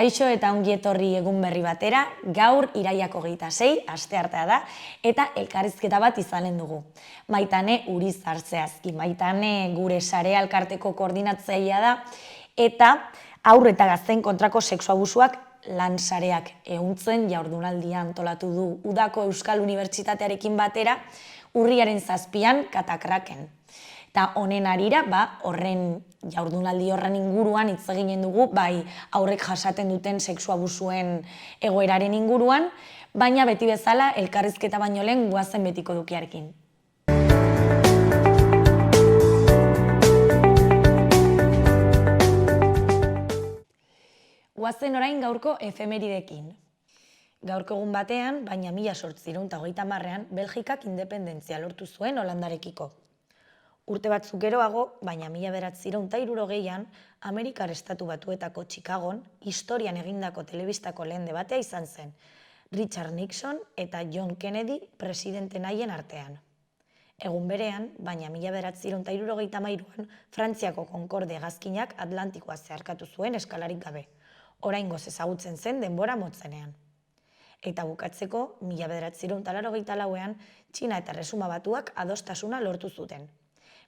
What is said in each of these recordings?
Kaixo eta ongi etorri egun berri batera, gaur iraiak 26, asteartea da, eta elkarrizketa bat izanen dugu. Maitane Urizar zehazki, Maitane gure sare elkarteko koordinatzailea da, eta haur eta gazteen kontrako sexu abusuak lan sareak ehuntzen jardunaldia antolatu du Udako Euskal Unibertsitatearekin batera, urriaren 7an Katakraken. Eta honen harira, horren jardunaldi horren inguruan hitz eginen dugu, bai haurrek jasaten duten sexu abusuen egoeraren inguruan, baina beti bezala elkarrizketa baino lehen goazen betiko dukiarekin. Goazen orain gaurko efemeridekin. Gaurko egun batean, baina 1830ean, Belgikak independentzia lortu zuen Holandarekiko. Urte batzuk geroago, baina 1960ean, Amerikar Estatu Batuetako Chicagon historian egindako telebistako lehen debatea izan zen, Richard Nixon eta John Kennedy presidente nahien artean. Egun berean, baina 1963ean, Frantziako Concorde hegazkinak Atlantikoa zeharkatu zuen eskalarik gabe, oraingoz ezagutzen zen denbora motzenean. Eta bukatzeko, 1984ean, Txina eta Erresuma Batuak adostasuna lortu zuten.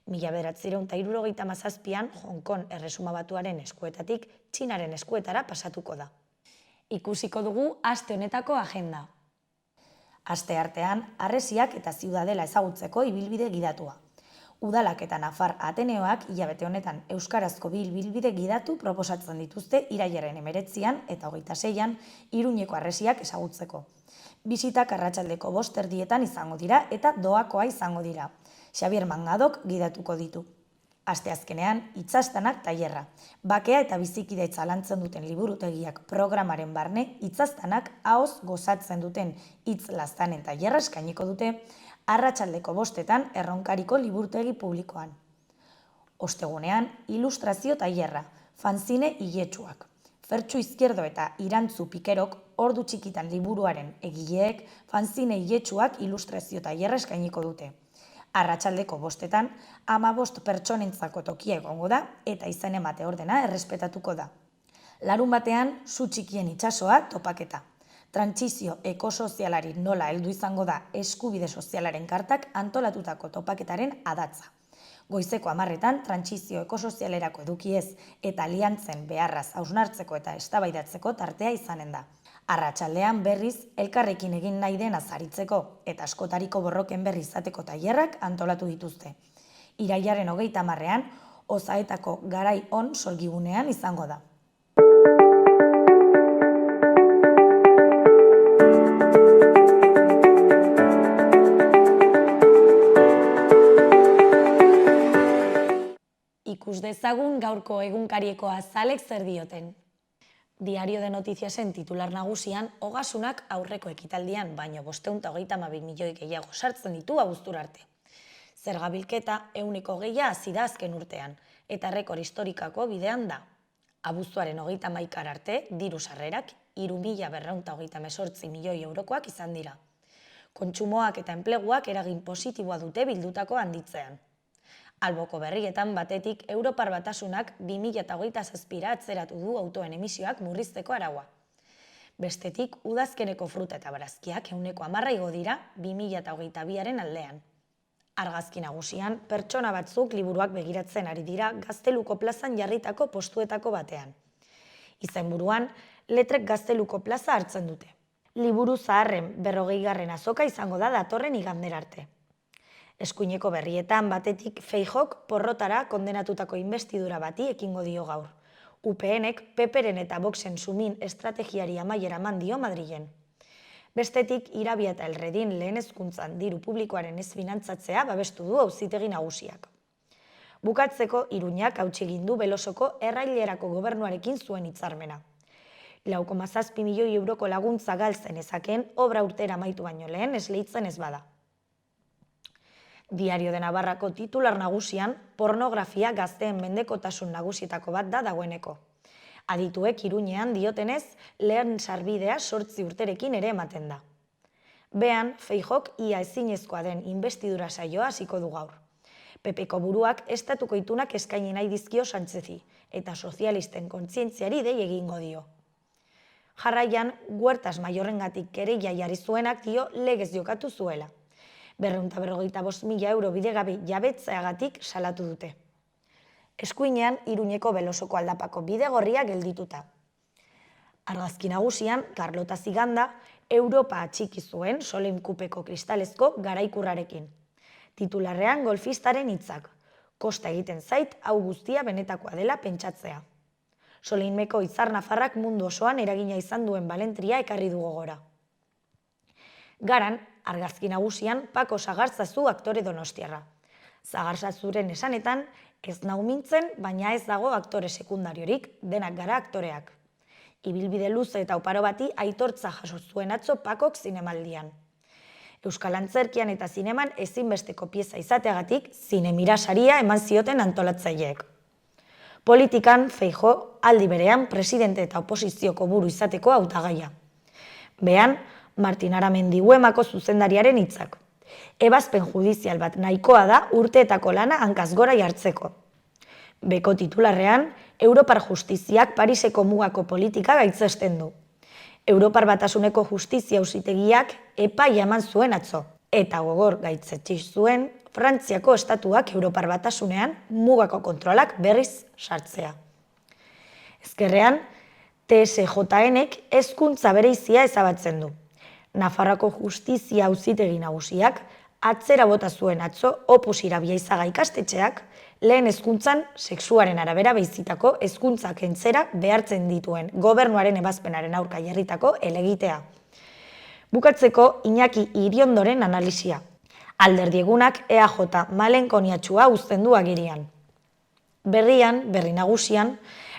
1977an Hong Kong Erresuma Batuaren eskuetatik Txinaren eskuetara pasatuko da. Ikusiko dugu aste honetako agenda. Asteartean, harresiak eta ziudadela ezagutzeko ibilbide gidatua. Udalak eta Nafar Ateneoak hilabete honetan euskarazko bi ibilbide gidatu proposatzen dituzte irailaren 19an eta 26an Iruñeko harresiak ezagutzeko. Bisitak arratsaldeko 5:00 izango dira eta doakoa izango dira. Xabier Mangadok gidatuko ditu. Asteazkenean, Itzaztanak tailerra. Bakea eta bizikidetza lantzen duten liburutegiak programaren barne, Itzaztanak ahoz gozatzen duten hitz laztanen tailerra eskainiko dute, arratsaldeko 5:00 Erronkariko liburutegi publikoan. Ostegunean, ilustrazio tailerra, fanzine iletsuak. Fertxu Izquierdo eta Irantzu Pikerok ordu txikitan liburuaren egileek fanzine iletsuak ilustrazio tailerra eskainiko dute. Arratsaldeko 5:00 15 pertsonentzako tokia egongo da eta izen emate ordena errespetatuko da. Larunbatean, Su txikien itsasoa topaketa. Trantsizio ekosozialari nola heldu izango da eskubide sozialaren kartak antolatutako topaketaren adatza. Goizeko 10:00 trantsizio ekosozialerako edukiez eta aliantzen beharraz hausnartzeko eta eztabaidatzeko tartea izanen da. Arratsaldean berriz elkarrekin egin nahi dena zaritzeko eta askotariko borroken berri izateko tailerrak antolatu dituzte. Irailaren 30ean Ozaetako Garai On solgigunean izango da. Ikus dezagun gaurko egunkarieko azalek zer dioten. Diario de Notiziasen titular nagusian, ogasunak aurreko ekitaldian, baino 532 milioi gehiago sartzen ditu abuztura arte. Zerga bilketa 100% hasi da azken urtean, eta rekor historikako bidean da. Abuztuaren 31 arte, diru sarrerak 3.228 milioi eurokoak izan dira. Kontsumoak eta enpleguak eragin positiboa dute bildutako handitzean. Alboko berrietan batetik Europar Batasunak 2027 atzeratu du autoen emisioak murrizteko araua. Bestetik, udazkeneko fruta eta barazkiak 10% igo dira 2022aren aldean. Argazki nagusian, pertsona batzuk liburuak begiratzen ari dira Gazteluko plazan jarritako postuetako batean. Izenburuan, Letrek Gazteluko plaza hartzen dute. Liburu zaharren 40. azoka izango da datorren igandera arte. Eskuineko berrietan batetik Feijok porrotara kondenatutako inbestidura bati ekingo dio gaur. UPNek PPren eta Voxen sumin estrategiari amaiera eman dio Madrilen. Bestetik, Irabia eta Elredin lehen hezkuntzan diru publikoaren ez finantzatzea babestu du auzitegi nagusiak. Bukatzeko, Iruñak hautsi egin du Belosoko errailerako gobernuarekin zuen hitzarmena. 4,7 milioi euroko laguntza galtzen ezakeen obra urtera amaitu baino lehen esleitzen ez bada. Diario de Navarrako titular nagusian, pornografia gazteen mendekotasun nagusietako bat da dagoeneko. Adituek Iruñean diotenez, lehen sarbidea 8 urterekin ere ematen da. Bean, Feijok ia ezinezkoa den inbestidura saioa hasiko du gaur. PPko buruak estatuko itunak eskaini nahi dizkio Sánchezi, eta sozialisten kontzientziari dei egingo dio. Jarraian, Huertas Mayorrengatik kereila jarri zuenak dio legez jokatu zuela. 255.000 euro bidegabe jabetzeagatik salatu dute. Eskuinean, Iruñeko Belosoko aldapako bidegorria geldituta. Argazki nagusian, Carlota Ziganda, Europa atxiki zuen Solemkupeko kristalezko garaikurrarekin. Titularrean golfistaren hitzak. Kosta egiten zait, hau guztia benetakoa dela pentsatzea. Solimeko izar nafarrak mundu osoan eragina izan duen balentria ekarri du gogora. Garan, argazki nagusian, Pako Sagartzazu aktore donostiarra. Sagartzazuren esanetan, ez nau mintzen, baina ez dago aktore sekundariorik, denak gara aktoreak. Ibilbide luze eta oparo bati aitortza jaso zuen atzo Pakok zinemaldian. Euskal Antzerkian eta zineman ezinbesteko pieza izateagatik Zinemira saria eman zioten antolatzaileek. Politikan, Feijóo, aldi berean presidente eta oposizioko buru izateko hautagaia. Behan, Martin Aramendi Uemako zuzendariaren hitzak. Ebazpen judizial bat nahikoa da urteetako lana hankaz gora jartzeko. Beko titularrean, Europar Justiziak Pariseko mugako politika gaitzesten du. Europar Batasuneko Justizia Auzitegiak epaia eman zuen atzo, eta gogor gaitzetsi zuen Frantziako estatuak Europar Batasunean mugako kontrolak berriz sartzea. Ezkerrean, TSJNek hezkuntza bereizia ezabatzen du. Nafarroako Justizia Auzitegi Nagusiak atzera bota zuen atzo Opus Irabiaizaga ikastetxeak lehen hezkuntzan sexuaren arabera beizitako hezkuntza kentzera behartzen dituen gobernuaren ebazpenaren aurka jarritako helegitea. Bukatzeko Iñaki Iriondoren analisia. Alderdi Egunak EAJ malenkoniatxua uzten du agirian. Berri nagusian,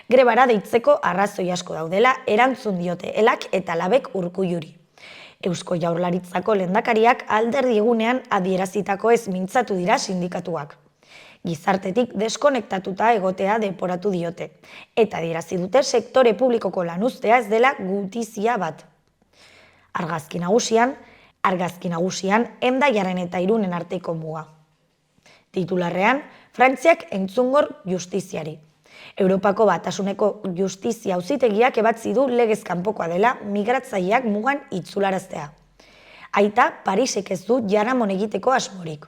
grebara deitzeko arrazoi asko daudela erantzun diote Elak eta Labek Urkulluri. Eusko Jaurlaritzako lehendakariak Alderdi Egunean adierazitako ez mintzatu dira sindikatuak. Gizartetik deskonektatuta egotea deporatu diote, eta adierazi dute sektore publikoko lanuztea ez dela gutizia bat. Argazki nagusian Hendaiaren eta Irunen arteko muga. Titularrean, Frantziak entzungor justiziari. Europako Batasuneko Justizia Auzitegiak ebatzi du legez kanpokoa dela migratzaileak mugan itzularaztea. Aita, Parisek ez du jaramon egiteko asmorik.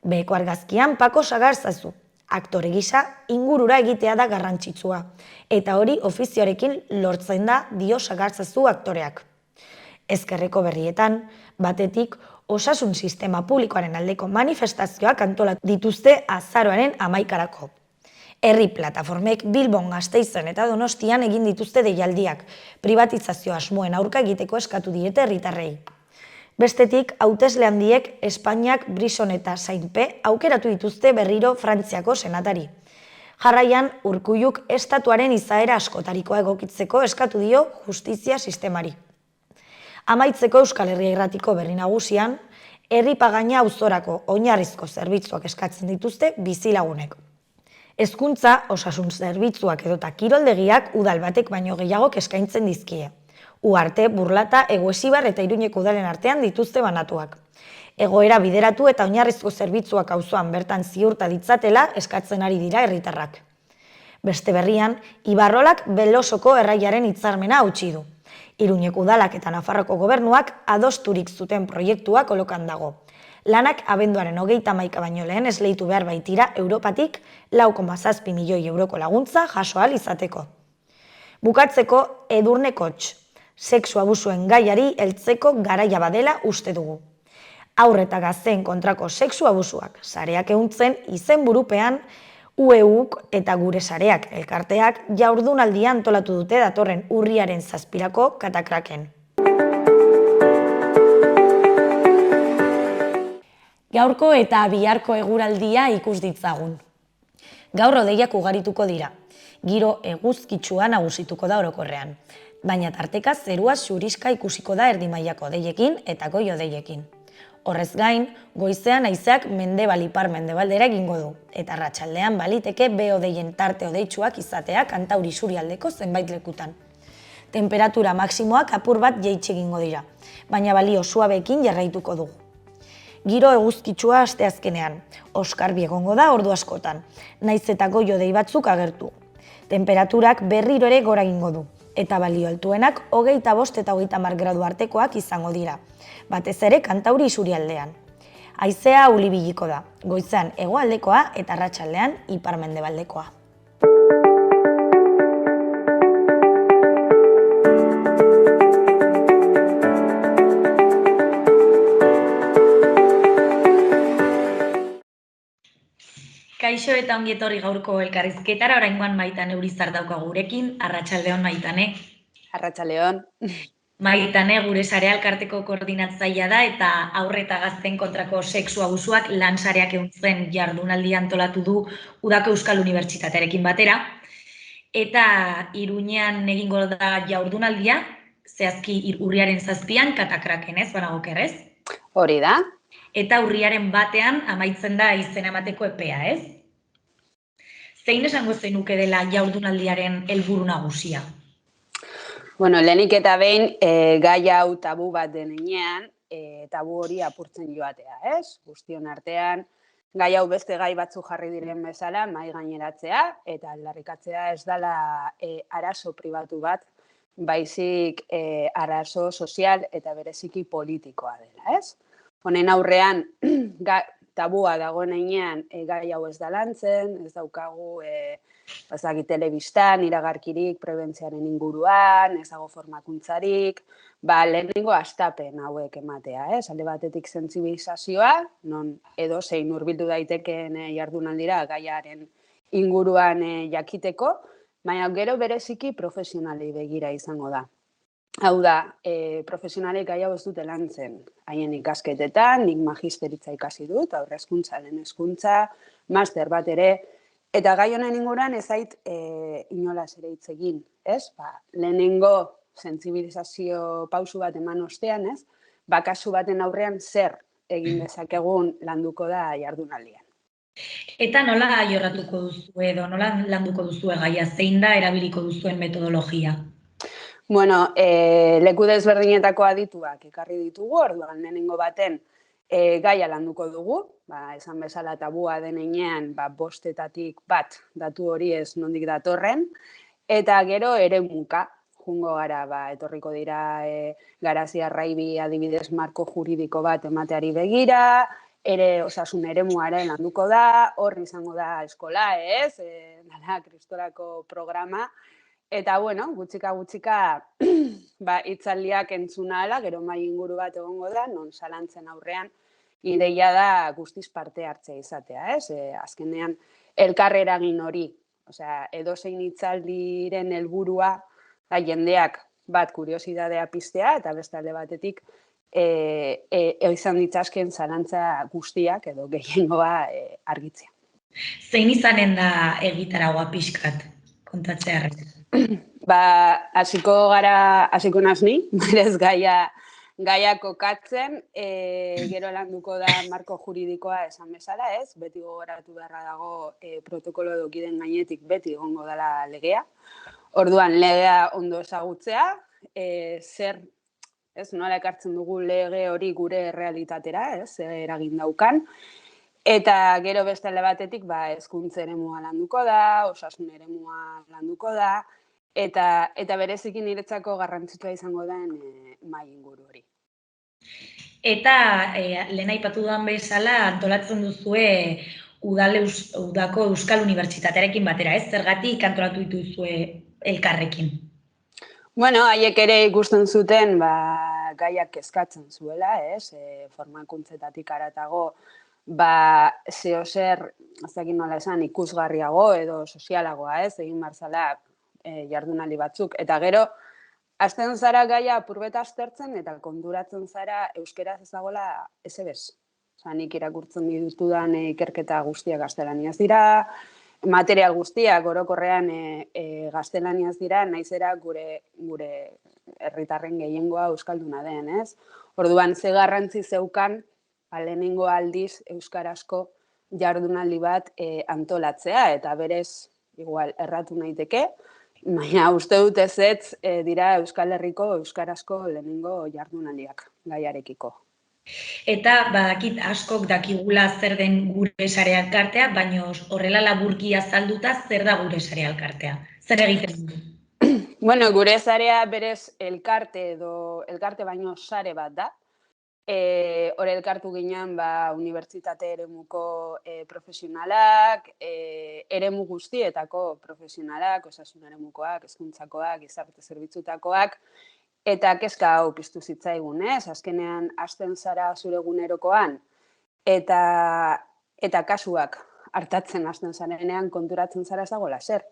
Beheko argazkian Pako Sagartzazu, aktore gisa ingurura egitea da garrantzitsua, eta hori ofizioarekin lortzen da dio Sagartzazu aktoreak. Ezkerreko berrietan, batetik, osasun sistema publikoaren aldeko manifestazioak antolatu dituzte azaroaren 11-erako. Herri plataformek Bilbon, Gasteizen eta Donostian egin dituzte deialdiak, privatizazio asmoen aurka egiteko eskatu diete herritarrei. Bestetik, hautesle handiek Espainiak, Brison eta Sainpe aukeratu dituzte berriro Frantziako senatari. Jarraian, Urkulluk estatuaren izaera askotarikoa egokitzeko eskatu dio justizia sistemari. Amaitzeko Euskal Herria Irratiko berri nagusian, herri pagaina auzorako oinarrizko zerbitzuak eskatzen dituzte bizilagunek. Hezkuntza, osasun zerbitzuak edota kiroldegiak udal batek baino gehiagok eskaintzen dizkie. Uharte, Burlata, Egoesibar eta Iruñeko udalen artean dituzte banatuak. Egoera bideratu eta oinarrizko zerbitzuak auzoan bertan ziurta ditzatela eskatzen ari dira herritarrak. Beste berrian, Ibarrolak Belosoko erraiaren hitzarmena hautsi du. Iruñeko udalak eta Nafarroko gobernuak adosturik zuten proiektua kolokan dago. Lanak abenduaren 31 baino lehen esleitu behar baitira Europatik 4,7 milioi euroko laguntza jaso ahal izateko. Bukatzeko Edurne Kotx, sexu abusuen gaiari heltzeko garaia badela uste dugu. Haur eta gazteen kontrako sexu abusuak sareak ehuntzen izenburupean UEUk eta gure sareak elkarteak jaurdunaldia antolatu dute datorren urriaren 7-erako Katakraken. Gaurko eta biharko eguraldia ikus ditzagun. Gaur hodeiak ugarituko dira. Giro eguzkitsua nagusituko da orokorrean. Baina tarteka zerua xuriska ikusiko da erdi mailako hodeiekin eta goi hodeiekin. Horrez gain, goizean haizeak mendebal ipar-mendebaldera egingo du, eta arratsaldean baliteke behe hodeien tarte hodeitsuak izatea kantauri isurialdeko zenbait lekutan. Temperatura maksimoak apur bat jaitsi egingo dira, baina balio suabeekin jarraituko dugu. Giro eguzkitsua asteazkenean, oskarbi egongo da ordu askotan, nahiz eta goi hodei batzuk agertu. Temperaturak berriro ere gora egingo du. Eta balio altuenak 25 eta 30 gradu artekoak izango dira, batez ere Kantauri isurialdean. Haizea ulibiliko da, goizean hegoaldekoa eta arratsaldean ipar-mendebaldekoa. Kaixo eta ongi etorri gaurko elkarrizketara, oraingoan Maitane Urizar daukagu gurekin. Arratsaldeon, Maitane. Arratsaldeon. Maitane gure sarea elkarteko koordinatzailea da eta haur eta gazteen kontrako sexu abusuak lan sareak ehuntzen jardunaldia antolatu du Udako Euskal Unibertsitatearekin batera. Eta Iruñean egingo da jardunaldia, zehazki urriaren 7an Katakraken, ez banago oker, ez? Hori da. Eta urriaren 1ean amaitzen da izena emateko epea, ez? Zein esango zenuke dela jardunaldiaren helburu nagusia? Bueno, lehenik eta behin gai hau tabu bat denean, tabu hori apurtzen joatea, ez? Guztion artean, gai hau beste gai batzu jarri diren bezala, mahai gaineratzea, eta aldarrikatzea ez dela arazo pribatu bat, baizik arazo sozial eta bereziki politikoa dela, ez? Honen aurrean, tabua dagoen heinean gai hau ez da lantzen, ez daukagu telebistan, iragarkirik, prebentziaren inguruan, ez dago formakuntzarik, lehenengo hastapen hauek ematea, alde batetik sentsibilizazioa, non edozein hurbildu daitekeen jardunaldira gaiaren inguruan jakiteko, baina gero bereziki profesionalei begira izango da. Hau da, profesionalek gai hau ez dute lantzen haien ikasketetan, nik magisteritza ikasi dut, aurre hezkuntza, lehen hezkuntza, master bat ere, eta gai honen inguruan ez zait inolaz ere hitz egin, ez? Lehenengo sentsibilizazio pausu bat eman ostean, ez? Kasu baten aurrean zer egin dezakegun landuko da jardunaldian. Eta nola jorratuko duzu edo, nola landuko duzu gaia, zein da erabiliko duzuen metodologia? Bueno, leku desberdinetako adituak ekarri ditugu, orduan lehenengo baten gaia landuko dugu, esan bezala tabua denean 5etatik 1 datu hori ez nondik datorren, eta gero eremuka, jungo gara, etorriko dira Garazi Arraibi adibidez marko juridiko bat emateari begira, ere osasun eremuaren landuko da, hor izango da eskola, ez? Dala, Kristorako programa. Eta, bueno, gutxika hitzaldiak entzuna ala, gero mahai inguru bat egongo da, non zalantzen aurrean, ideia da guztiz parte hartzea izatea, ez? Azkenean, elkar eragin hori, edozein hitzaldiren helburua, jendeak bat kuriosidadea piztea, eta beste alde batetik, izan ditzazken zalantza guztiak, edo gehiengoa argitzea. Zein izanen da egitaragoa pixkat, kontatzearrez? Hasiko naz ni, berez gaia kokatzen, gero landuko da marko juridikoa esan bezala, ez? Beti gogoratu beharra dago protokolo dokiden gainetik beti egongo dela legea. Orduan, legea ondo ezagutzea, zer, nola ekartzen dugu lege hori gure errealitatera, ez? Eragin daukan. Eta gero beste alde batetik, hezkuntza eremua landuko da, osasun eremua landuko da, eta bereziki niretzako garrantzitsua izango den mahai inguru hori. Eta lehen aipatu dudan bezala antolatzen duzue Udako Euskal Unibertsitatearekin batera, ez? Zergatik antolatu dituzue elkarrekin? Bueno, haiek ere ikusten zuten gaiak kezkatzen zuela, ez? Formakuntzetatik haratago, zeo zer, ez dakit nola esan, ikusgarriago edo sozialagoa, ez? Egin barzala jardunaldi batzuk. Eta gero, hasten zara gaia apurbeta aztertzen eta konturatzen zara euskeraz ezagola ezebez. Nik irakurtzen ditudan ikerketa guztiak gaztelaniaz dira, material guztiak orokorrean gaztelaniaz dira, naizera gure herritarren gehiengoa euskalduna den, ez? Orduan, ze garrantzi zeukan, lehenengo aldiz euskarazko jardunaldi bat antolatzea, eta berez, igual, erratu naiteke, baina uste dut ezetz dira Euskal Herriko euskarazko lehenengo jardunaldiak gaiarekiko. Eta badakit askok dakigula zer den gure sare elkartea, baina horrela laburki azalduta zer da gure sare elkartea? Zer egiten du? Bueno, gure zarea berez elkarte baino sare bat da. Hor elkartu ginen unibertsitate eremuko profesionalak, eremu guztietako profesionalak, osasun eremukoak, hezkuntzakoak, gizarte zerbitzutakoak, eta kezka hau piztu zitzaigun, ez? Azkenean hasten zara zure egunerokoan eta kasuak hartatzen hasten zarenean konturatzen zara ez dagoela zer.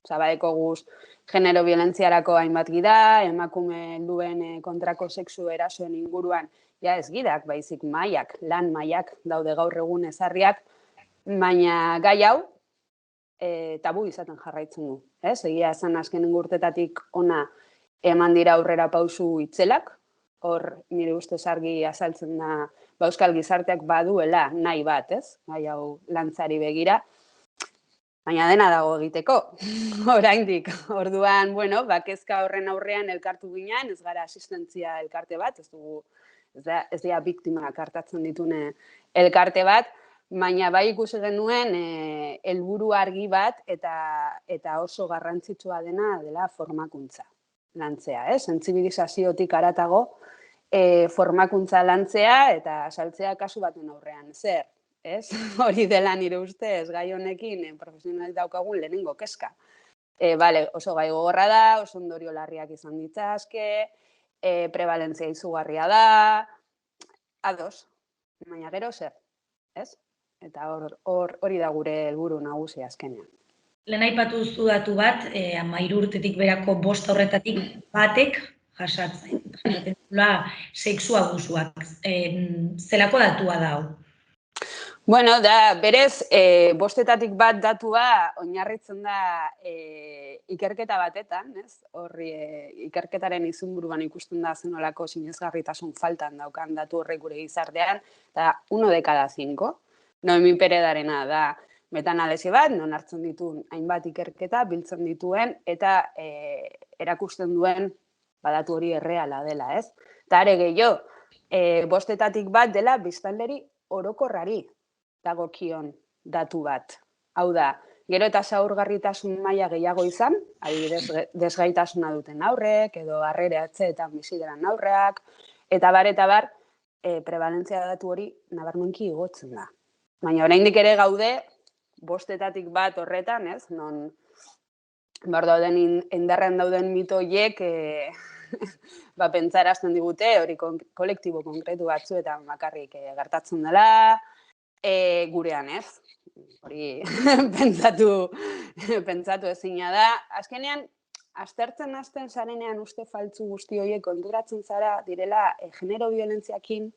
Badeko guz, genero violentziarako hainbat gida, emakume helduen kontrako sexu erasoen inguruan, ja ez gidak, baizik mailak, lan mailak daude gaur egun ezarriak, baina gai hau tabu izaten jarraitzen du. Egia esan azkenen urtetatik ona eman dira aurrera pausu itzelak, hor nire ustez argi azaltzen da euskal gizarteak baduela nahi bat, gai hau lantzari begira, baina dena dago egiteko, oraindik. Orduan, kezka horren aurrean elkartu ginen, ez gara asistentzia elkarte bat, ez dira biktimak hartatzen ditune elkarte bat, baina bai ikusi genuen helburu argi bat eta oso garrantzitsua dela formakuntza lantzea, sentsibilizaziotik haratago formakuntza lantzea eta saltzea kasu baten aurrean zer. Hori dela nire ustez, gai honekin profesionalik daukagun lehenengo kezka. Oso gai gogorra da, oso ondorio larriak izan ditzazke, prebalentzia izugarria da, ados, baina gero zer, ez? Eta hori da gure helburu nagusia azkenean. Lehen aipatu zu datu bat, 13 urtetik berako 5 horretatik batek jasatzen dula sexu abusuak. Zelako datua da hau? Bueno, da, berez, 5etatik bat datua oinarritzen da ikerketa batetan, ez? Horri ikerketaren izenburuan ikusten da zenolako sinesgarritasun faltan daukan datu horrek gure gizartean, eta 1 de cada 5, Noemi Peredarena da metanalisi bat, non hartzen dituen hainbat ikerketa, biltzen dituen, eta erakusten duen datu hori erreala dela, ez? Eta are gehiago, 5etatik bat dela biztanleri orokorrari dagokion datu bat. Hau da, gero eta zaurgarritasun maila gehiago izan, adibidez desgaitasuna duten aurrek, edo harreratzeetan bizi diren aurreak, eta bar, prebalentzia datu hori nabarmenki igotzen da. Baina oraindik ere gaude 5etatik bat horretan, ez? Non dauden indarrean dauden mito horiek pentsarazten digute, hori kolektibo konkretu batzuetan bakarrik gertatzen dela, gurean, ez? Hori pentsatu ezina da. Azkenean, aztertzen hasten zarenean uste faltzu guzti horiek konturatzen zara direla genero violentziakin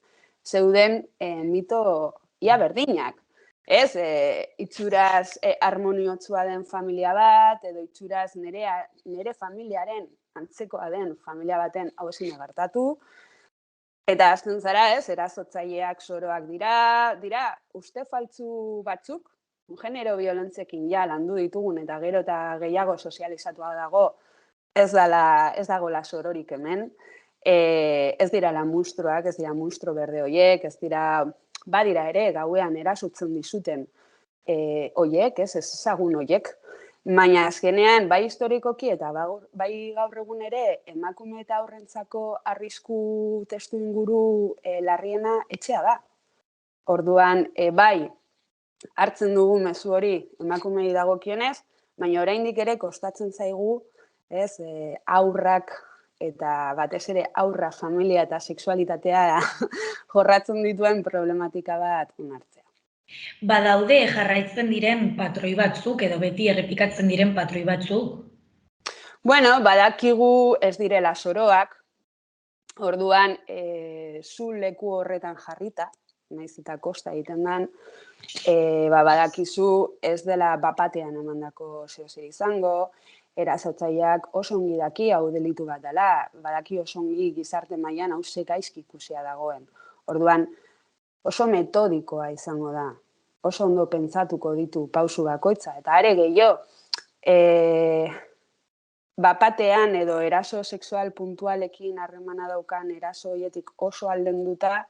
zeuden mito ia berdinak. Ez, itxuraz harmoniotsua den familia bat, edo itxuraz nire familiaren antzekoa den familia baten hau ezin gertatu. Eta azten zara, erasotzaileak soroak dira uste faltzu batzuk, genero violentziekin ja landu ditugun eta gero eta gehiago sozializatua dago, ez dagoela sororik hemen, ez dira la munstruak, ez dira munstro berde horiek, ez dira, badira ere, gauean erasotzen dizuten horiek, ez ezagun horiek, baina azkenean, bai historikoki eta bai gaur egun ere, emakume eta aurrentzako arrisku testu inguru larriena etxea da. Orduan, bai, hartzen dugu mezu hori emakumei dagokionez, baina oraindik ere kostatzen zaigu, aurrak eta batez ere aurra, familia eta sexualitatea jorratzen dituen problematika bat onartzea. Badaude jarraitzen diren patroi batzuk edo beti errepikatzen diren patroi batzuk? Bueno, badakigu ez direla soroak, orduan zu leku horretan jarrita, nahiz eta kosta egiten den, badakizu ez dela bapatean emandako zeozer izango, erasotzaileak oso ongi daki hau delitu bat dela, badaki oso ongi gizarte mailan hau ze gaizki ikusia dagoen. Orduan, oso metodikoa izango da, oso ondo pentsatuko ditu pausu bakoitza, eta are gehiago, bapatean edo eraso sexual puntualekin harremana daukan eraso horietik oso aldenduta,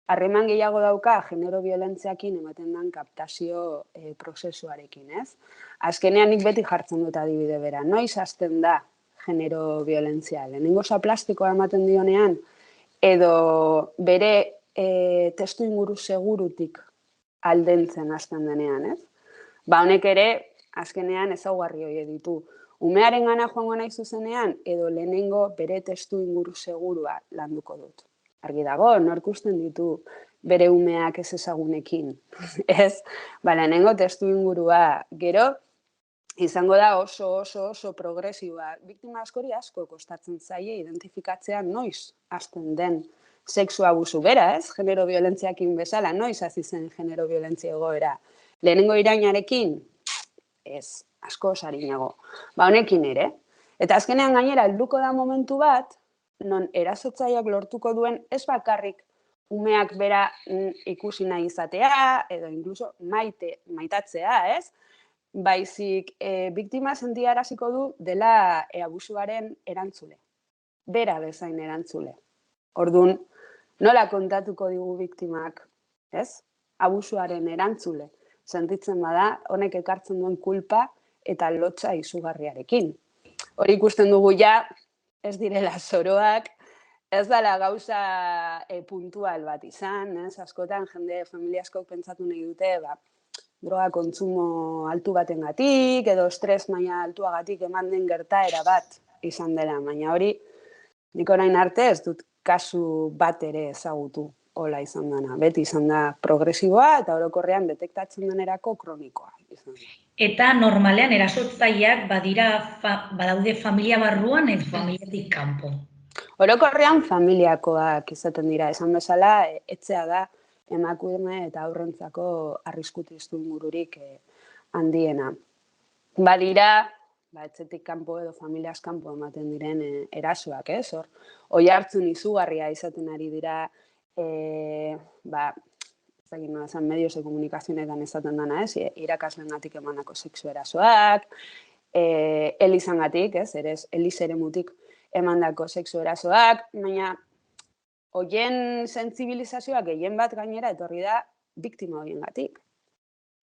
harreman gehiago dauka genero violentziakin ematen den kaptazio prozesuarekin, ez? Azkenean nik beti jartzen dut adibide bera, noiz hasten da genero violentzia. Lehenengo plastikoa ematen dionean, edo bere testu inguru segurutik aldentzen hasten denean, ez? Ba, honek ere, azkenean ezaugarri horiek ditu. Umearen gana joango nahi zuzenean, edo lehenengo bere testu inguru segurua landuko dut. Argi dago, nork usten ditu bere umeak ez ezagunekin. Ez? Ba, lehenengo testu ingurua. Gero, izango da oso progresiboa. Biktima askori asko kostatzen zaie identifikatzea noiz hasten den sexu abusu bera, ez? Genero violentziakin bezala, noiz hasi zen genero violentzia egoera. Lehenengo irainarekin, ez, asko sarinago. Ba, honekin ere. Eta azkenean gainera, helduko da momentu bat, non erasotzaileak lortuko duen ez bakarrik umeak bera ikusi nahi izatea, edo incluso maitatzea, ez? Baizik, biktima sentiaraziko du dela abusuaren erantzule. Bera bezain erantzule. Orduan, nola kontatuko digu biktimak, ez? Abusuaren erantzule. Sentitzen bada, honek ekartzen duen kulpa eta lotsa izugarriarekin. Hori ikusten dugu ja, ez direla zoroak, ez dela gauza puntual bat izan, ez? Askotan, familia askok pentsatu nahi dute, droga kontsumo altu batengatik, edo estres maila altuagatik eman den gertaera bat izan dela. Baina hori, nik orain arte ez dut kasu bat ere ezagutu hola izan dena. Beti izan da progresiboa eta orokorrean detektatzen denerako kronikoa izan da. Eta normalean erasotzaileak badaude familia barruan edo familiatik kanpo. Orokorrean familiakoak izaten dira, esan bezala, etxea da emakume eta haurrentzako arrisku testu ingururik handiena. Badira, etxetik kanpo edo familiaz kanpo ematen diren erasoak, ez? Oihartzun izugarria izaten ari dira, medios de komunikazioetan esaten dana, ez? Irakasleengatik emanako sexu erasoak, elizangatik, ez? Eliz eremutik emandako sexu erasoak, baina hoien sentsibilizazioak gehien bat gainera etorri da biktima hoiengatik.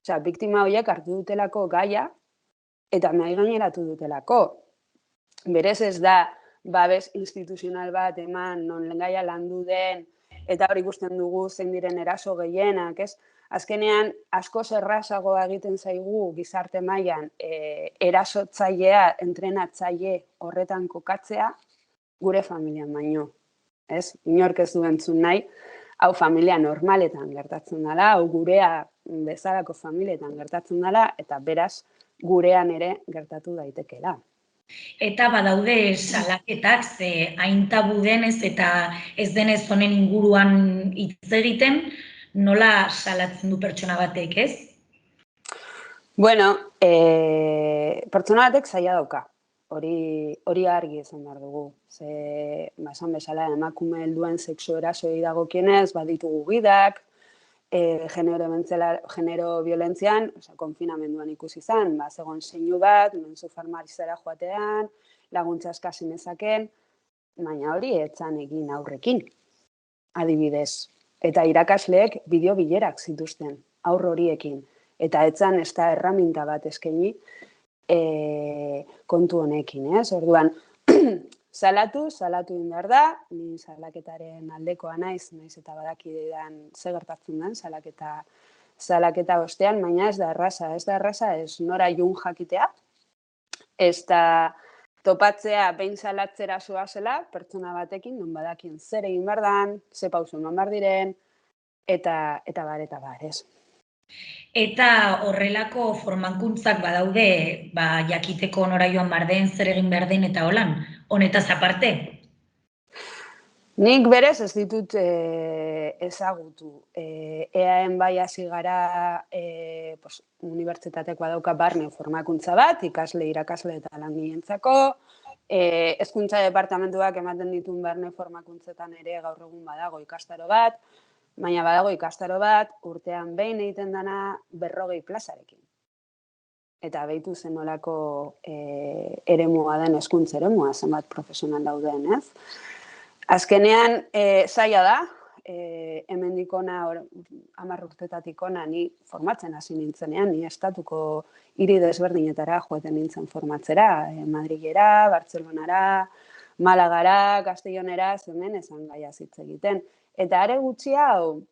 Osea, biktima horiek hartu dutelako gaia eta mahai gaineratu dutelako. Berez ez da babes instituzional bat eman non gaia landu den eta hori ikusten dugu zein diren eraso gehienak, ez? Azkenean, askoz errazagoa egiten zaigu gizarte mailan erasotzailea, entrenatzaile horretan kokatzea gure familian baino. Ez? Inork ez du entzun nahi, hau familia normaletan gertatzen dela, hau gurea bezalako familietan gertatzen dela, eta beraz gurean ere gertatu daitekeela. Eta badaude salaketak, ze hain tabu denez eta ez denez honen inguruan hitz egiten, nola salatzen du pertsona batek, ez? Bueno, pertsona batek zaila dauka. Hori argi esan behar dugu. Ze, esan bezala, emakume helduen sexu erasoei dagokienez, baditugu gidak, genero violentzian, konfinamenduan ikusi izan, zegoen seinu bat, menzu farmarizera joatean, laguntza eskasi nezaken, baina hori etzan egin aurrekin, adibidez. Eta irakasleek bideo bilerak zituzten aur horiekin. Eta etzan ez da erraminta bat eskaini kontu honekin, ez? Orduan, salatu egin behar da, ni salaketaren aldekoa naiz eta badakidean ze gertatzen den salaketa ostean, baina ez da erraza, ez nora jun jakitea, ez da topatzea behin salatzera zoazela, pertsona batekin, non badakien zer egin behar dan, ze pauso eman behar diren, eta bar, ez. Eta horrelako formakuntzak badaude, jakiteko nora joan behar den, zer egin behar den eta holan, honetaz aparte? Nik berez ez ditut ezagutu. EAen bai hasi gara unibertsitatekoa dauka barne formakuntza bat, irakasle eta langileentzako, hezkuntza departamentuak ematen dituen barne formakuntzetan ere gaur egun badago ikastaro bat, baina badago ikastaro bat urtean behin egiten dana 40 plazarekin. Eta behitu zenolako eremua den hezkuntza eremua, zenbat profesional dauden, ez? Azkenean, zaila da, hemendik hona 10 urtetatik hona ni formatzen hasi nintzenean, ni estatuko hiri desberdinetara joaten nintzen formatzera, Madrilera, Bartzelonara, Malagara, Castellonera, zeuden esan gaia hitz egiten. Eta are gutxi hau,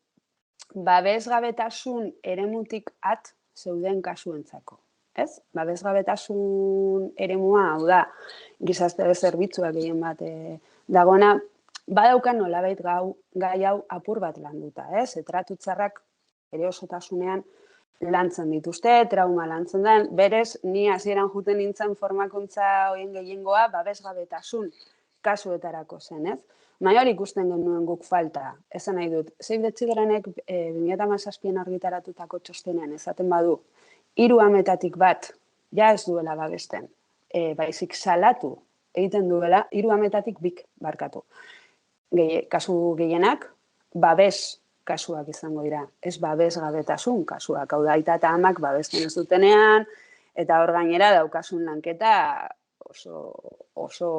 babesgabetasun eremutik at zeuden kasuentzako. Ez? Babesgabetasun eremua, hau da, gizarte zerbitzuak gehien bat dagona, badaukan nolabait gai hau apur bat landuta, ez? Tratu txarrak ere osotasunean lantzen dituzte, trauma lantzen den, berez, ni hasieran juten nintzen formakuntza horien gehiengoa babesgabetasun kasuetarako zen, ez? Baina hori ikusten genuen guk falta, esan nahi dut. Save the Childrenek 2017 argitaratutako txostenean esaten badu, 3 ametatik bat, ja ez duela babesten, baizik salatu egiten duela, 3 ametatik 2 barkatu. Kasu gehienak, babes kasuak izango dira, ez babesgabetasun kasuak, hau da, aita eta amak babesten ez dutenean, eta hor gainera daukasun lanketa oso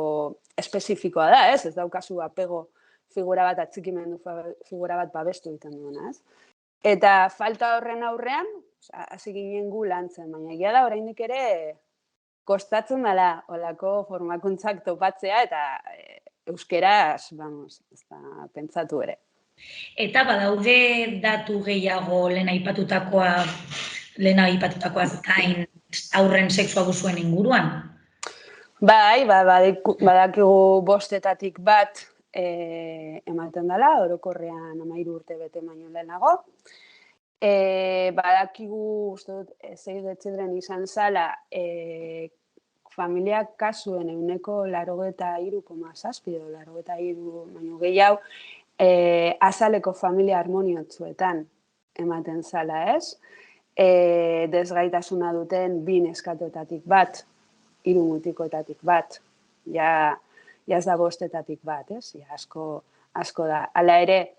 espezifikoa da, ez? Ez daukazu apego figura bat, atxikimendu figura bat babestu egiten duena, ez? Eta falta horren aurrean, hasi ginen gu lantzen, baina egia da oraindik ere kostatzen dela olako formakuntzak topatzea eta euskeraz, vamos, ez da pentsatu ere. Eta badaude datu gehiago lehen aipatutakoaz gain haurren sexu abusuen inguruan? Bai, badakigu 5etatik bat ematen dela, orokorrean 13 urte bete baino lehenago. Badakigu, uste dut, Save the Children izan zala, familia kasuen 83,7 edo 83 baino gehiago, azaleko familia harmoniotsuetan ematen zala, ez? Desgaitasuna duten 2 neskatoetatik bat, 3 mutikoetatik bat, ja ez da 5etatik bat, ez? Ja, asko da. Hala ere,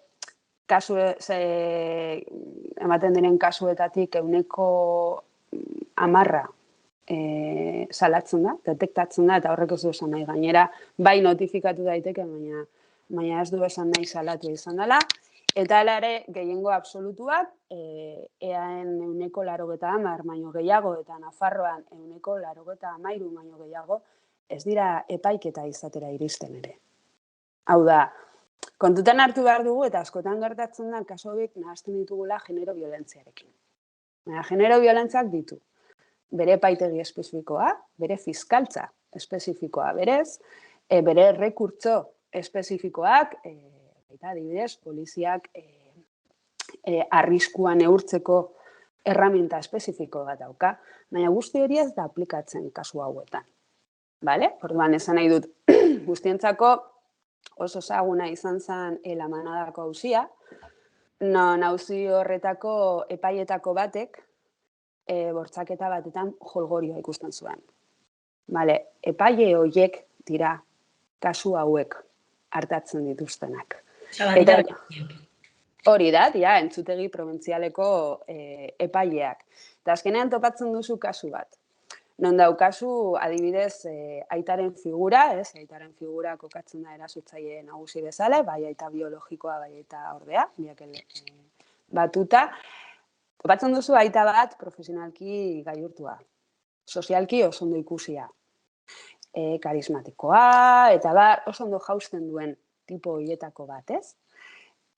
ematen diren kasuetatik 10% salatzen da, detektatzen da, eta horrek ez du esan nahi gainera, bai notifikatu daiteke, baina ez du esan nahi salatu izan dela. Eta hala ere, gehiengo absolutuak, EAN 80% baino gehiago, eta Nafarroan 83% baino gehiago, ez dira epaiketa izatera iristen ere. Hau da, kontutan hartu behar dugu, eta askotan gertatzen da, kasu hauek nahasten ditugula genero biolentziarekin. Genero biolentziak ditu. Bere epaitegi espezifikoa, bere fiskaltza espezifikoa berez, bere errekurtso espezifikoak, eta adibidez, poliziak arriskua neurtzeko erraminta espezifiko bat dauka, baina guzti hori ez da aplikatzen kasu hauetan. Orduan, esan nahi dut, guztientzako oso ezaguna izan zen La Manadako auzia, non auzi horretako epaietako batek bortxaketa batetan jolgorioa ikusten zuen. Epaile horiek dira kasu hauek hartatzen dituztenak. Hori da, entzutegi probintzialeko epaileak. Eta azkenean topatzen duzu kasu bat. Non daukazu, adibidez, aitaren figura, aitaren figura kokatzen da erasotzaile nagusi bezala, bai aita biologikoa, bai aita ordea, biak batuta. Topatzen duzu aita bat profesionalki gailurtua, sozialki oso ondo ikusia, karismatikoa, eta oso ondo jausten duen tipo horietako bat, ez?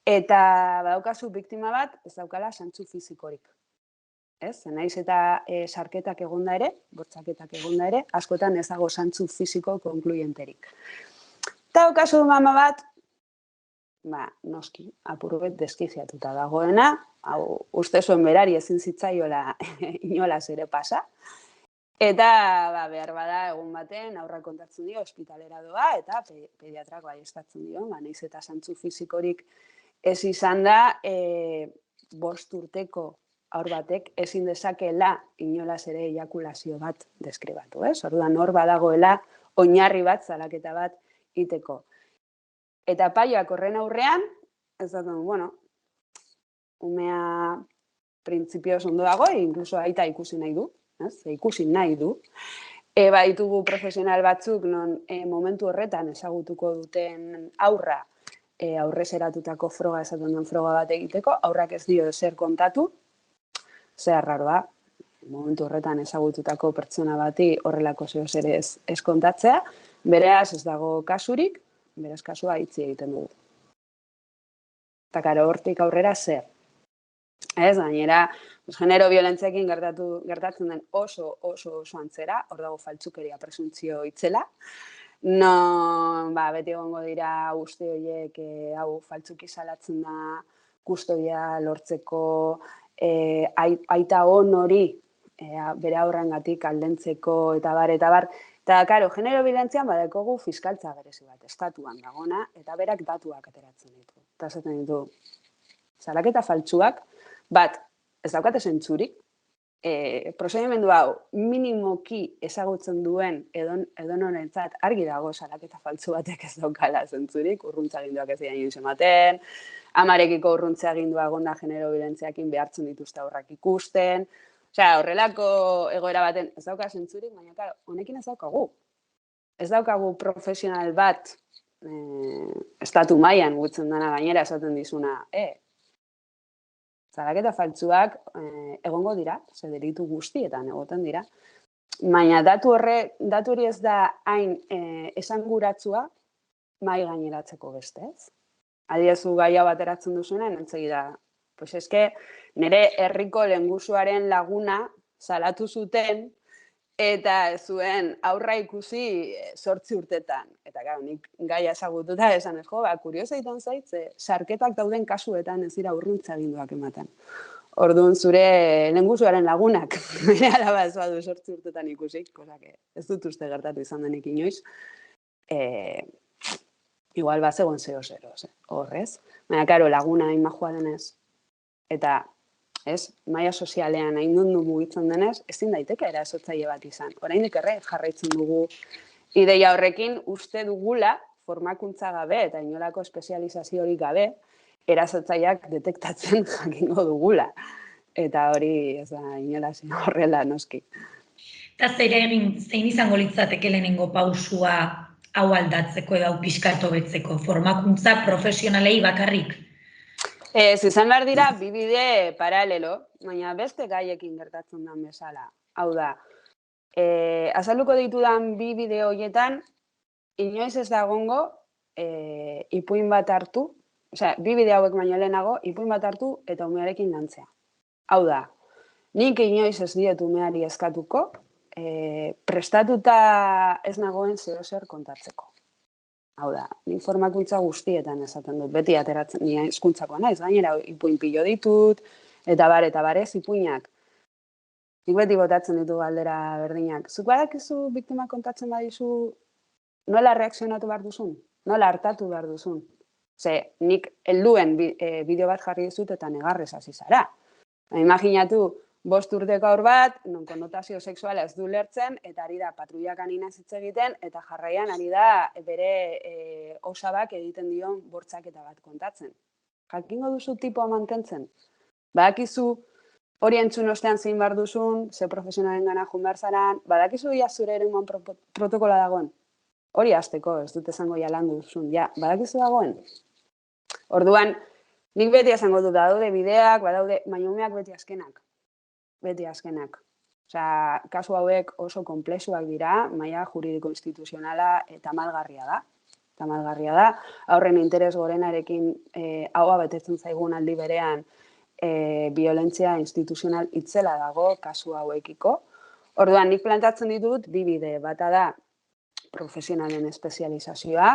Eta badaukazu biktima bat, ez daukala zantzu fizikorik. Naiz eta sarketak egonda ere, bortxaketak egonda ere, askotan ez dago zantzu fiziko konkluyenterik. Eta daukazu mama bat, noski, apurubet deskiziatuta dagoena, hau uste zuen berari ezin zitzaiola inolaz ere pasa. Eta behar bada egun baten aurra kontatzen dio, ospitalera doa, eta pediatrak baieztatzen dio, naiz eta zantzu fizikorik ez izan da, 5 urteko haur batek ezin dezakela inolaz ere eiakulazio bat deskribatu, ez? Orduan hor badagoela oinarri bat, salaketa bat iteko. Eta epaileak horren aurrean, ez da, umea printzipioz ondo dago, inkluso aita ikusi nahi du, ikusi nahi du. Baditugu profesional batzuk non momentu horretan ezagutuko duten aurra aurrez eratutako froga esaten duen froga bat egiteko, aurrak ez dio zer kontatu, zer arraroa, momentu horretan ezagututako pertsona bati horrelako zehoz ere ez kontatzea, beraz ez dago kasurik, beraz kasua itzi egiten dugu. Eta karo, hortik aurrera zer. Ez, gainera, genero violentziakin gertatzen den oso antzera, hor dago faltsukeria presuntzio itzela, no, beti egongo dira guzti horiek, hau faltsuki salatzen da, kustodia lortzeko, aita on hori, bere aurrengatik aldentzeko, eta bar. Eta, karo, genero bilantzian badekogu fiskaltza berezi bat, estatuan dagona, eta berak datuak ateratzen ditu. Eta esaten ditu, salaketa faltsuak, bat, ez daukate zentzurik, prozedimendu hau minimoki ezagutzen duen edonorentzat argi dago salaketa faltsu batek ez daukala zentzurik, urruntzaginduak ez dira inoiz ematen, amarekiko urruntzagindua egonda genero bilantziakin behartzen dituzte aurrak ikusten, horrelako egoera baten ez dauka zentzurik, baina claro, honekin ez daukagu. Ez daukagu profesional bat estatu mailan gutzen dena gainera esaten dizuna, salaketa faltsuak egongo dira, ze delitu guztietan egoten dira, baina datu hori ez da hain esanguratsua mai gaineratzeko beste, ez? Adiezu gai hau ateratzen duzunen, entzegida, pues eske nire herriko lehengusuaren laguna salatu zuten eta zuen aurra ikusi 8 urtetan. Eta gara, nik gaia ezagututa esan ez jo, kuriosa izan zait, sarketak dauden kasuetan ez dira urruntzaginduak ematen. Orduan zure lehengusuaren lagunak, bere alaba ez badu 8 urtetan ikusik, ez dut uste gertatu izan denik inoiz, igual bazegoen zero, horrez. Baina, karo, laguna hain majua denez, eta maila sozialean hain dundu mugitzen denez, ezin daiteke erasotzaile bat izan. Oraindik jarraitzen dugu ideia horrekin, uste dugula, formakuntza gabe eta inolako espezializaziorik gabe, erasotzaileak detektatzen jakingo dugula. Eta hori, ez da, inolaz horrela noski. Eta zein izango litzateke lehenengo pausua hau aldatzeko edo hau pixkat hobetzeko, formakuntza profesionalei bakarrik? Ez, izan behar dira, bi bide paralelo, baina beste gaiekin gertatzen den bezala. Hau da, azalduko ditudan bi bide horietan, inoiz ez da egongo ipuin bat hartu, bi bide hauek baino lehenago, ipuin bat hartu eta umearekin lantzea. Hau da, nik inoiz ez diet umeari eskatuko, prestatuta ez nagoen zer kontatzeko. Hau da, nik formakuntza guztietan esaten dut, beti ateratzen, ni hezkuntzakoa naiz, gainera ipuin pilo ditut, eta bar, ez ipuinak. Nik beti botatzen ditu galdera berdinak. Zuk badakizu biktima kontatzen badizu, nola reakzionatu behar duzun? Nola hartatu behar duzun? Nik helduen bideo bat jarri dizut eta negarrez hasi zara. Imaginatu, 5 urteko haur bat, non konnotazio sexuala ez du lertzen, eta ari da patruiak aninaz hitz egiten, eta jarraian ari da bere osabak egiten dion bortxaketa bat kontatzen. Jakingo duzu tipoa mantentzen? Badakizu hori entzun ostean zein behar duzun, ze profesionalen gana joan behar zaran, badakizu ia zure eremuan protokola dagoen? Hori hasteko, ez dut esango ja lan duzun, badakizu dagoen? Orduan, nik beti esango dut, badaude bideak, badaude, baina umeak beti azkenak. Beti azkenak. Kasu hauek oso konplexuak dira, maila juridiko instituzionala eta tamalgarria da. Aurren interes gorenarekin haua betetzen zaigun aldi berean violentzia instituzional itzela dago kasu hauekiko. Orduan, nik plantatzen ditut bi bide. Bata da profesionalen espezializazioa,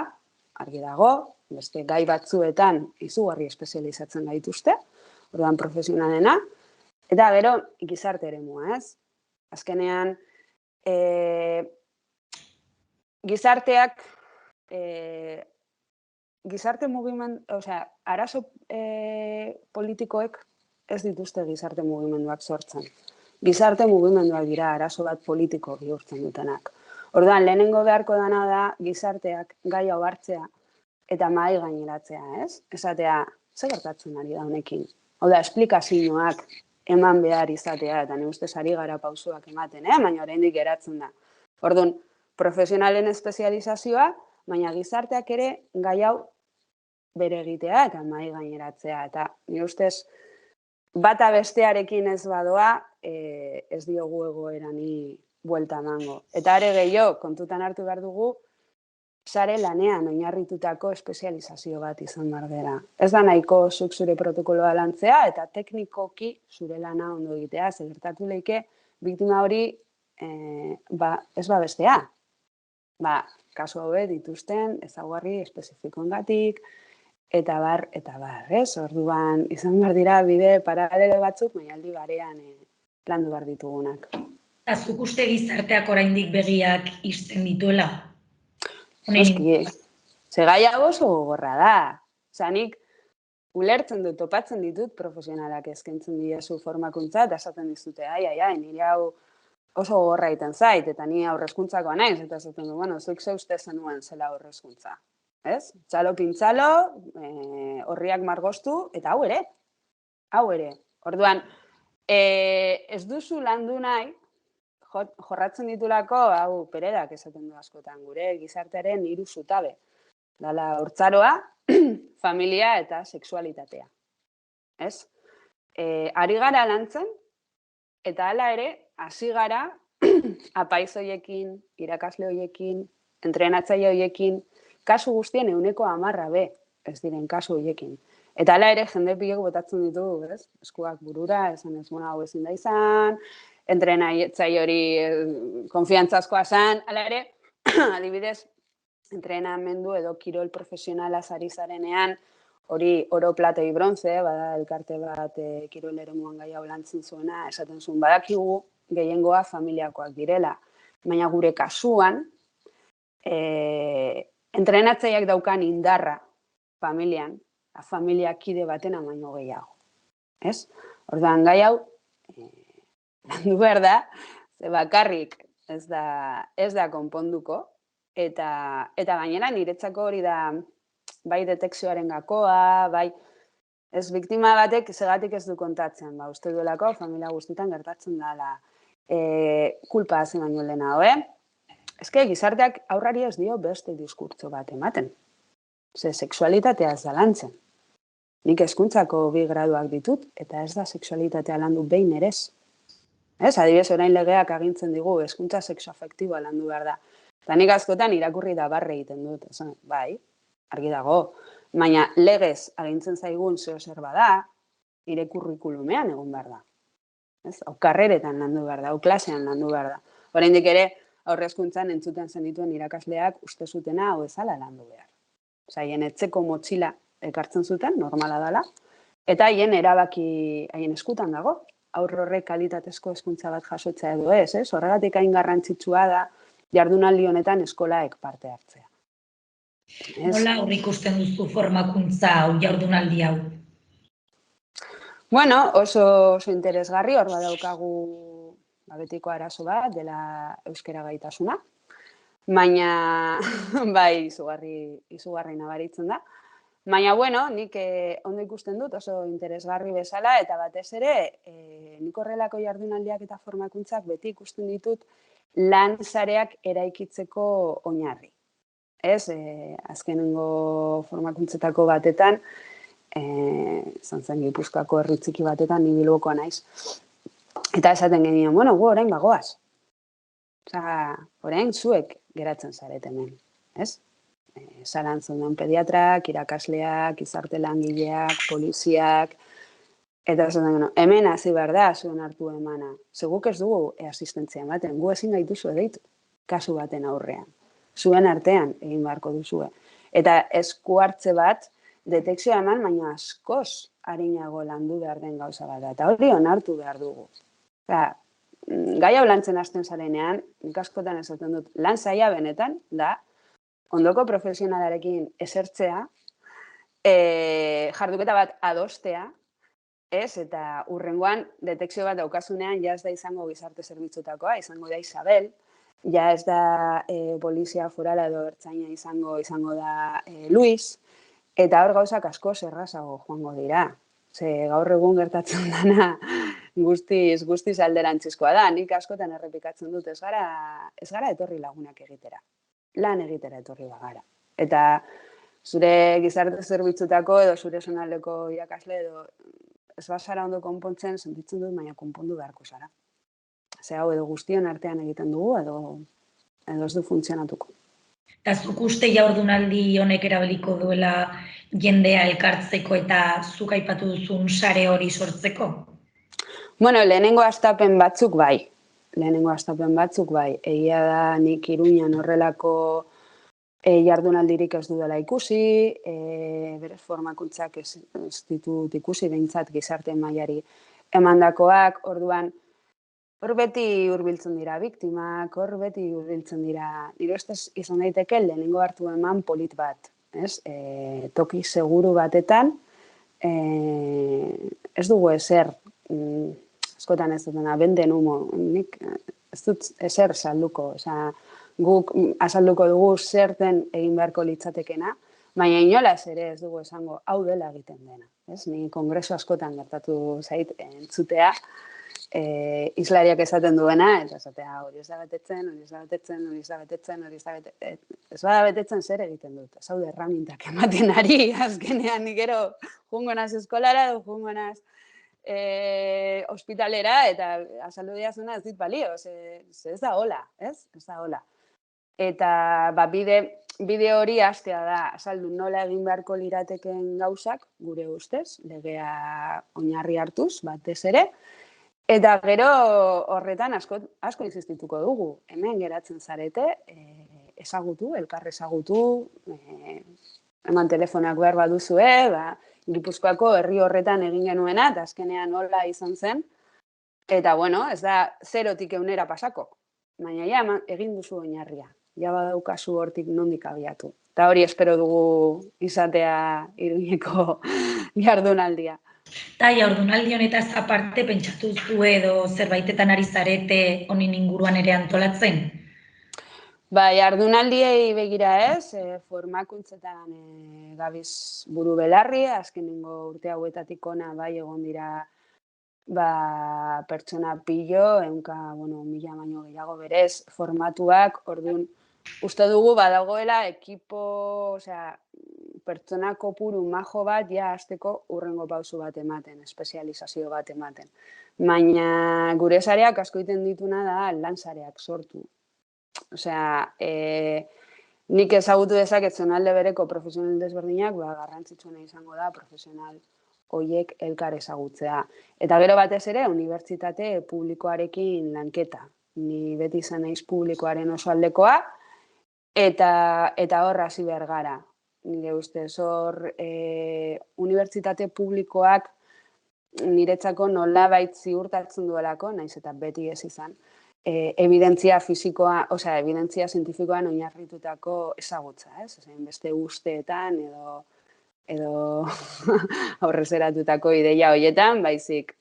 argi dago, beste gai batzuetan izugarri espezializatzen gaituzte, orduan profesionalena, eta gero gizarte eremua, ez? Azkenean, gizarte mugimendu, arazo politikoek ez dituzte gizarte mugimenduak sortzen. Gizarte mugimenduak dira arazo bat politiko bihurtzen dutenak. Orduan, lehenengo beharko dana da gizarteak gai hau hartzea eta mahai gaineratzea, ez? Esatea, ze gertatzen ari da honekin? Hau da, esplikazioak eman behar izatea, eta ni ustez ari gara pausuak ematen, baina oraindik geratzen da. Orduan, profesionalen espezializazioa, baina gizarteak ere gai hau bere egitea eta mahai gaineratzea. Eta nire ustez, bata bestearekin ez badoa, ez diogu egoerani buelta emango. Eta are gehiago, kontutan hartu behar dugu, sare lanean oinarritutako espezializazio bat izan behar dela. Ez da nahiko zuk zure protokoloa lantzea eta teknikoki zure lana ondo egitea, ze gertatu leike biktima hori ez babestea. Kasu hauek dituzten ezaugarri espezifikoengatik, eta bar, ez? Orduan, izan behar dira bide paralelo batzuk, baina aldi barean landu behar ditugunak. Eta zuk uste gizarteak oraindik begiak ixten dituela? Noski, ze gai hau oso gogorra da. Nik ulertzen dut, topatzen ditut profesionalak eskaintzen diezu formakuntza, eta esaten dizute, nire hau oso gogorra egiten zait, eta ni aurrezkuntzakoa naiz, eta esaten du, zuek ze uste zenuen zela aurrezkuntza. Ez? Txalo pintzalo, horriak margostu, eta hau ere. Orduan, ez duzu landu nahi, jorratzen ditulako, hau peredak esaten du askotan, gure gizartearen 3 zutabe. Dala, haurtzaroa, familia eta sexualitatea. Ez? Ari gara lantzen, eta hala ere, hasi gara, apaiz hoiekin, irakasle hoiekin, entrenatzaile hoiekin, kasu guztien 100% ez diren kasu hoiekin. Eta hala ere, jende pilek botatzen ditugu, ez? Eskuak burura, esan ez hau ezin da izan, entrenatzaile hori konfiantzazkoa zan, hala ere, adibidez, entrenamendu edo kirol profesionala ari zarenean, hori oro, platei, bronze, bada elkarte bat kirol eremuan gai hau lantzen zuena, esaten zuen badakigu gehiengoa familiakoak direla. Baina gure kasuan, entrenatzaileak daukan indarra familian, familia kide batena baino gehiago. Ez? Orduan, gai hau, landu behar da, ze bakarrik ez da konponduko, eta gainera niretzako hori da bai detekzioaren gakoa, bai ez biktima batek segatik ez du kontatzen, uste duelako familia guztietan gertatzen dela kulpa hazen baino lehenago, Eske, gizarteak aurrari ez dio beste diskurtso bat ematen. Ze sexualitatea ez da lantzen. Nik hezkuntzako 2 graduak ditut, eta ez da sexualitatea landu behin ere ez. Adibidez, orain legeak agintzen digu, hezkuntza sexoafektiboa landu behar da. Eta nik askotan irakurri da barre egiten dut. Bai, argi dago. Baina legez agintzen zaigun zeo zer bada, nire kurrikulumean egon behar da. Hau karreretan landu behar da, hau klasean landu behar da. Oraindik ere, aurrezkuntzan entzuten zenituen irakasleak uste zutena hau ezala landu behar. Haien etzeko motxila ekartzen zuten, normala dela, eta haien erabaki haien eskutan dago, horrek kalitatezko hezkuntza bat jasotzea edo ez, horregatik hain garrantzitsua da jardunaldi honetan eskolaek parte hartzea. Nola aurreikusten duzu formakuntza hau, jardunaldi hau? Bueno, oso interesgarri, hor badaukagu betiko arazo bat, dela euskara gaitasuna. Baina, bai, izugarri nabaritzen da. Baina, bueno, nik ondo ikusten dut, oso interesgarri bezala, eta batez ere, nik horrelako jardunaldiak eta formakuntzak beti ikusten ditut lan sareak eraikitzeko oinarri. Azkenengo formakuntzetako batetan, zen Gipuzkoako herri txiki batetan, ni Bilbokoa naiz. Eta esaten genion, bueno, gu orain bagoaz. Orain zuek geratzen zarete hemen, ez? Zalantzun den pediatrak, irakasleak, gizarte langileak, poliziak, eta esaten hemen hasi behar da zuen hartu emana. Seguk ez dugu asistentzia ematen, gu ezin gaituzu deitu kasu baten aurrean. Zuen artean egin beharko duzue. Eta esku hartze bat, detekzioa eman, baina askoz arinago landu behar den gauza bat da. Eta hori onartu behar dugu. Gai hau lantzen hasten zarenean, nik askotan esaten dut, lan zaila benetan da, ondoko profesionalarekin esertzea, jarduketa bat adostea, eta hurrengoan detekzio bat daukazunean, ja ez da izango gizarte zerbitzutakoa, izango da Isabel, ja ez da polizia forala edo ertzaina izango da Luis, eta hor gauzak asko errazago joango dira. Gaur egun gertatzen dana guztiz alderantzizkoa da. Nik askotan errepikatzen dut, ez gara etorri lagunak egitera. Lan egitera etorri bagara. Eta zure gizarte zerbitzutako edo zure zonaldeko irakasle edo ez bazara ondo konpontzen, sentitzen dut, baina konpondu beharko zara. Ze hau edo guztion artean egiten dugu edo ez du funtzionatuko. Eta zuk uste jaurdunaldi honek erabiliko duela jendea elkartzeko eta zuk aipatu duzun sare hori sortzeko? Bueno, lehenengo hastapen batzuk bai. Egia da nik Iruñan horrelako jardunaldirik ez dudala ikusi, berez formakuntzak ez ditut ikusi, behintzat gizarte mailari emandakoak, orduan hor beti hurbiltzen dira biktimak, hor beti hurbiltzen dira, nire ustez izan daiteke lehenengo hartu eman polit bat, ez? Toki seguru batetan, ez dugu ezer, askotan ez dutena, benden humo, nik ez dut ezer salduko, guk azalduko dugu zerten egin beharko litzatekena, baina inolaz ere ez dugu esango hau dela egiten dena. Ni kongreso askotan gertatu zait entzutea, islariak esaten duena, eta esatea hori ez da betetzen, ez bada betetzen zer egiten dut. Ez haude erramintak ematen ari, azkenean nik gero jungo naz eskolara, jungo naz ospitalera, eta azaldu diazuna ez dit balio, ez da hola, ez? Ez da hola. Eta bide hori hastea da, azaldu nola egin beharko lirateken gauzak, gure ustez, legea oinarri hartuz, batez ere, eta gero horretan asko insistituko dugu. Hemen geratzen zarete, elkar ezagutu, eman telefonak behar baduzue, Gipuzkoako herri horretan egin genuena, eta azkenean nola izan zen, eta bueno, ez da 0tik 100 pasako, baina ja egin duzu oinarria. Ja badaukazu hortik nondik abiatu. Eta hori espero dugu izatea Iruñeko jardunaldia. Eta jardunaldi honetaz aparte pentsatu zu edo zerbaitetan ari zarete honin inguruan ere antolatzen? Jardunaldiei begira ez, formakuntzetan gabiz buru belarri, azkenengo urte hauetatik ona bai egon dira pertsona pilo, 1000 baino gehiago berez, formatuak, orduan uste dugu badagoela ekipo, pertsona kopuru majo bat ja hasteko hurrengo pausu bat ematen, espezializazio bat ematen. Baina gure sareak asko egiten dituna da lansareak sortu. Nik ezagutu dezaket zonalde bereko profesional desberdinak, garrantzitsuena izango da profesional horiek elkar ezagutzea. Eta gero batez ere, unibertsitate publikoarekin lanketa. Ni beti izan naiz publikoaren oso aldekoa, eta hor hasi behar gara. Nire ustez hor unibertsitate publikoak niretzako nolabait ziurtatzen duelako, naiz eta beti ez izan, evidentzia fisikoa, evidentzia zientifikoan oinarritutako ezagutza, ez? Beste usteetan edo aurrezeratutako ideia horietan, baizik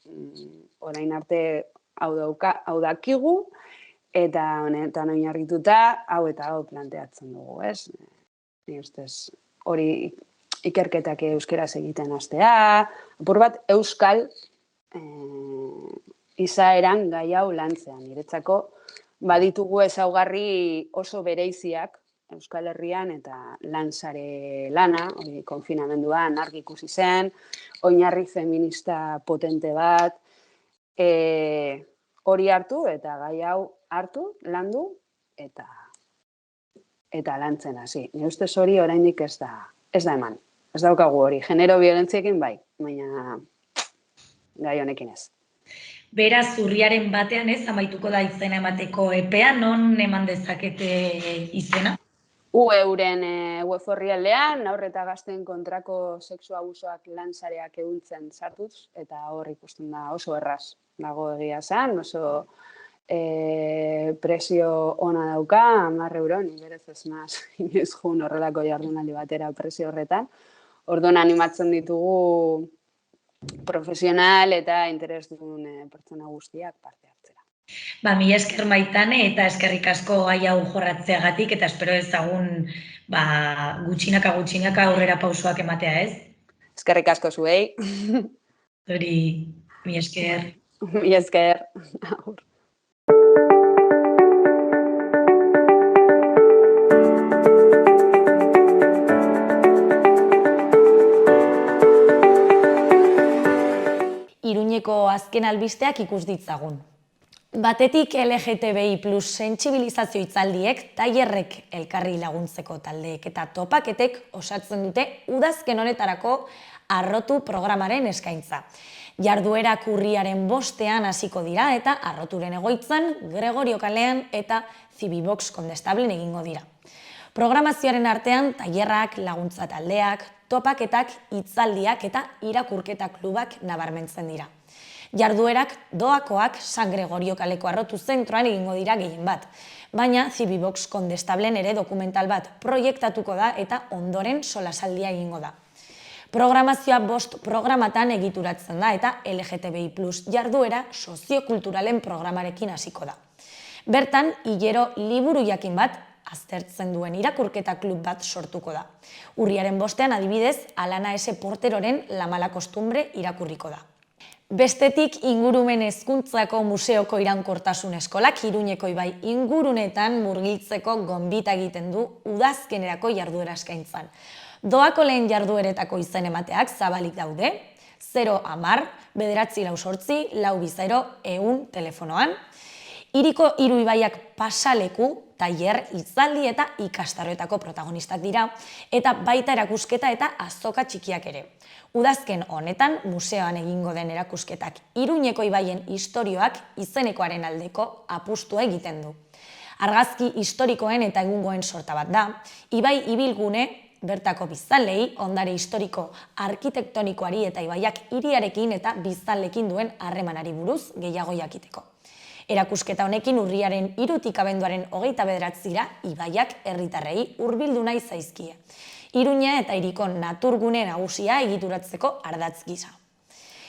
orain arte hau dakigu, eta honetan oinarrituta hau eta hau planteatzen dugu, ez? Ni ustez hori ikerketak euskeraz egiten hastea, apur bat euskal izaeran gai hau lantzean. Niretzako baditugu ezaugarri oso bereiziak Euskal Herrian eta lansare lana, konfinamenduan argi ikusi zen, oinarri feminista potente bat, hori hartu eta gai hau hartu, landu eta lantzen hasi. Nire ustez hori oraindik ez da eman. Ez daukagu hori, genero biolentziekin bai, baina gai honekin ez. Beraz, urriaren batean ez, amaituko da izena emateko epea, non eman dezakete izena? Euren web orrialdean, haur eta gazteen kontrako sexu abusoak lansareak ehuntzen sartuz, eta hor ikusten da oso erraz dago egia zen, oso presio ona dauka, 10 euro, ni berez ez naz, inoiz jun horrelako jardunaldi batera presio horretan. Orduan animatzen ditugu profesional eta interes duen pertsona guztiak parte hartzera. Mila esker Maitane eta eskerrik asko gai hau jorratzeagatik eta espero ezagun gutxinaka aurrera pausoak ematea, ez? Eskerrik asko zuei. Hori, mila esker. Mila esker. Iruñeko azken albisteak ikus ditzagun. Batetik LGTBI+ sentsibilizazio hitzaldiek, tailerrek elkarri laguntzeko taldeek eta topaketek osatzen dute udazken honetarako Arrotu programaren eskaintza. Jarduerak urriaren 5ean hasiko dira eta Arroturen egoitzan, Gregorio kalean eta Zibibox Kondestablen egingo dira. Programazioaren artean tailerrak, laguntza taldeak, topaketak, hitzaldiak eta irakurketa klubak nabarmentzen dira. Jarduerak doakoak San Gregorio kaleko Arrotu zentroan egingo dira gehien bat, baina Zibibox Kondestablen ere dokumental bat proiektatuko da eta ondoren solasaldia egingo da. Programazioa 5 programatan egituratzen da eta LGTBI+ jarduera soziokulturalen programarekin hasiko da. Bertan, hilero liburu jakin bat aztertzen duen irakurketa klub bat sortuko da. Urriaren 5ean adibidez, Alana S. Porteroren La mala costumbre irakurriko da. Bestetik, ingurumen hezkuntzako museoko iraunkortasun eskolak Iruñeko ibai ingurunetan murgiltzeko gonbita egiten du udazkenerako jarduera eskaintzan. Doako lehen jardueretako izen emateak zabalik daude, 010 948 420 100 telefonoan, hiriko 3 ibaiak pasaleku, tailer, hitzaldi eta ikastaroetako protagonistak dira, eta baita erakusketa eta azoka txikiak ere. Udazken honetan, museoan egingo den erakusketak Iruñeko ibaien istorioak izenekoaren aldeko apustua egiten du. Argazki historikoen eta egungoen sorta bat da, ibai ibilgune, bertako biztanleei, ondare historiko arkitektonikoari eta ibaiak hiriarekin eta biztanleekin duen harremanari buruz gehiago jakiteko. Erakusketa honekin urriaren 3tik abenduaren 29ra ibaiak herritarrei hurbildu nahi zaizkie. Iruña eta hiriko naturgune nagusia egituratzeko ardatz gisa.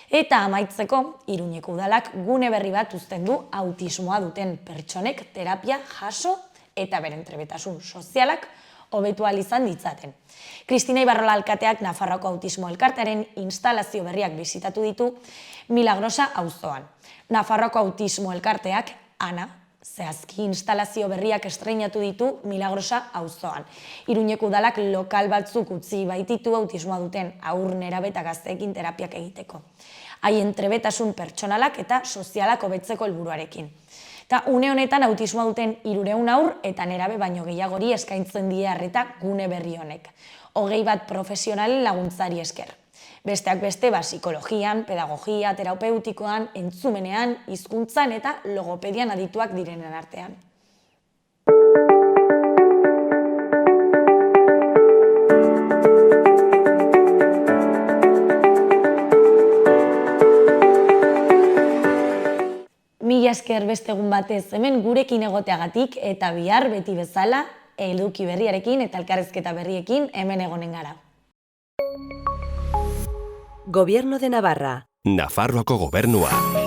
Eta amaitzeko, Iruñeko udalak gune berri bat uzten du autismoa duten pertsonek terapia jaso eta beren trebetasun sozialak hobetu ahal izan ditzaten. Kristina Ibarrola alkateak Nafarroako Autismo Elkartearen instalazio berriak bisitatu ditu Milagrosa auzoan. Nafarroako Autismo Elkarteak, Ana, zehazki instalazio berriak estreinatu ditu Milagrosa auzoan. Iruñeko udalak lokal batzuk utzi baititu autismoa duten haur, nerabe eta gazteekin terapiak egiteko. Haien trebetasun pertsonalak eta sozialak hobetzeko helburuarekin. Eta une honetan autismoa duten 300 haur eta nerabe baino gehiagori eskaintzen die arreta gune berri honek. 21 profesionalen laguntzari esker. Besteak beste, psikologian, pedagogia, terapeutikoan, entzumenean, hizkuntzan eta logopedian adituak direnen artean. Mila esker beste egun batez hemen gurekin egoteagatik eta bihar beti bezala eduki berriarekin eta elkarrizketa berriekin hemen egonen gara. Gobierno de Navarra. Nafarroako gobernua.